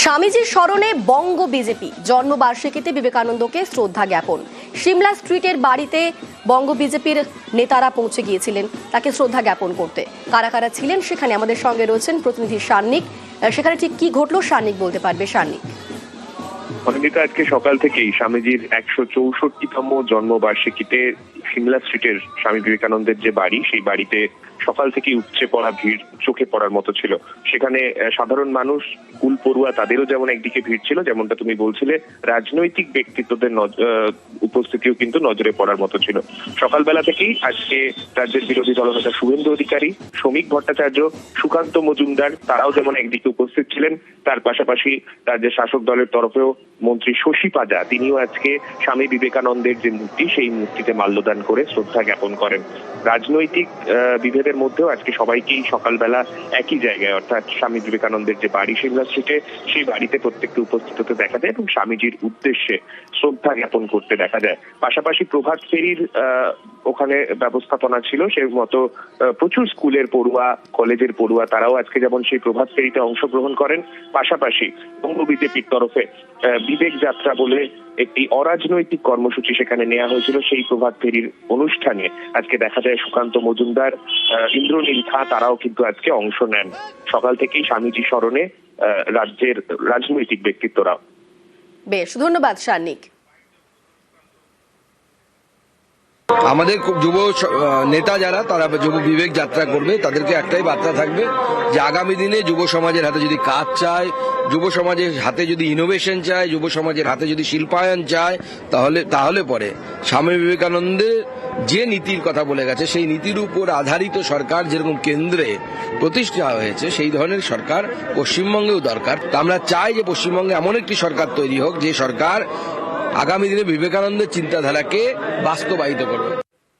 স্বামীজির স্মরণে বঙ্গ বিজেপি জন্মবার্ষিকীতে বিবেকানন্দকে শ্রদ্ধা জ্ঞাপন। সিমলা স্ট্রিটের বাড়িতে বঙ্গ বিজেপির নেতারা পৌঁছে গিয়েছিলেন তাকে শ্রদ্ধা জ্ঞাপন করতে। কারা কারা ছিলেন সেখানে আমাদের সঙ্গে রয়েছেন প্রতিনিধি সান্নিক। সেখানে ঠিক কি ঘটলো সান্নিক বলতে পারবে। সান্নিক, অনিন্দিতা, আজকে সকাল থেকেই স্বামীজির 164তম জন্মবার্ষিকীতে সিমলা স্ট্রিটের স্বামী বিবেকানন্দের যে বাড়ি, সেই বাড়িতে সকাল থেকেই উপচে পড়া ভিড় চোখে পড়ার মতো ছিল। সেখানে সাধারণ মানুষ, স্কুল পড়ুয়া, তাদেরও যেমন একদিকে ভিড় ছিল, যেমনটা তুমি বলছিলে, রাজনৈতিক ব্যক্তিত্বদের উপস্থিতিও কিন্তু নজরে পড়ার মতো ছিল। সকালবেলা থেকেই আজকে রাজ্যের বিরোধী দলনেতা শুভেন্দু অধিকারী, শ্রমিক ভট্টাচার্য, সুকান্ত মজুমদার তারাও যেমন একদিকে উপস্থিত ছিলেন, তার পাশাপাশি রাজ্যের শাসক দলের তরফেও মন্ত্রী শশী পাজা তিনিও আজকে স্বামী বিবেকানন্দের যে মূর্তি, সেই মূর্তিতে মাল্যদান করে শ্রদ্ধা জ্ঞাপন করেন। রাজনৈতিক বিভেদের মধ্যেও আজকে সবাইকেই সকালবেলা একই জায়গায়, অর্থাৎ স্বামী বিবেকানন্দের যে বাড়ি সিমলা স্ট্রিটে, সেই বাড়িতে প্রত্যেককে উপস্থিত হতে দেখা যায় এবং স্বামীজির উদ্দেশ্যে শ্রদ্ধা জ্ঞাপন করতে দেখা যায়। পাশাপাশি প্রভাত ফেরির ওখানে ব্যবস্থাপনা ছিল, সে মতো প্রচুর স্কুলের পড়ুয়া, কলেজের পড়ুয়া তারাও আজকে যেমন সেই প্রভাত ফেরিতে অংশগ্রহণ করেন। পাশাপাশি বঙ্গ বিজেপির তরফে বিবেক যাত্রা বলে একটি অরাজনৈতিক কর্মসূচি সেখানে নেওয়া হয়েছিল। সেই প্রভাত ফেরির অনুষ্ঠানে আজকে দেখা যায় সুকান্ত মজুমদার, ইন্দ্রনীল খা তারাও কিন্তু আজকে অংশ নেন। সকাল থেকেই স্বামীজি স্মরণে রাজ্যের রাজনৈতিক ব্যক্তিত্বরা। বেশ, ধন্যবাদ সান্নিক। আমাদের যুব নেতা যারা, তারা যুব বিবেক যাত্রা করবে, তাদেরকে একটাই বার্তা থাকবে যে আগামী দিনে যুব সমাজের হাতে যদি কাজ চায়, যুব সমাজের হাতে যদি ইনোভেশন চায়, যুব সমাজের হাতে যদি শিল্পায়ন চায়, তাহলে পরে স্বামী বিবেকানন্দের যে নীতির কথা বলে গেছে, সেই নীতির উপর আধারিত সরকার যেরকম কেন্দ্রে প্রতিষ্ঠা হয়েছে, সেই ধরনের সরকার পশ্চিমবঙ্গেও দরকার। আমরা চাই যে পশ্চিমবঙ্গে এমন একটি সরকার তৈরি হোক যে সরকার আগামী দিনে বিবেকানন্দের চিন্তাধারাকে বাস্তবায়িত করবে।